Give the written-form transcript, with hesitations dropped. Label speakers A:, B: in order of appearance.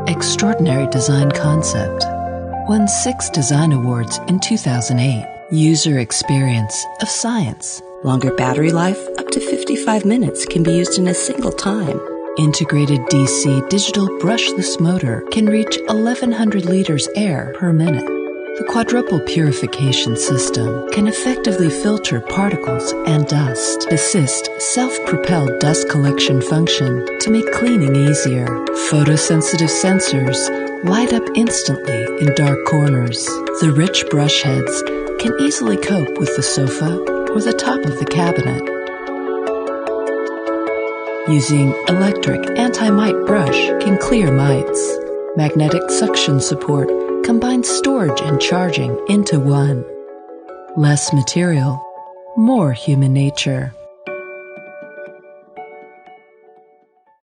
A: extraordinary design concept. Won 6 design awards in 2008. User experience of science. Longer battery life, up to 55 minutes, can be used in a single time. Integrated DC digital brushless motor can reach 1,100 liters air per minute. The quadruple purification system can effectively filter particles and dust. Assist self-propelled dust collection function to make cleaning easier. Photosensitive sensors light up instantly in dark corners. The rich brush heads can easily cope with the sofa or the top of the cabinet. Using electric anti-mite brush can clear mites. Magnetic suction support combines storage and charging into one. Less material, more human nature.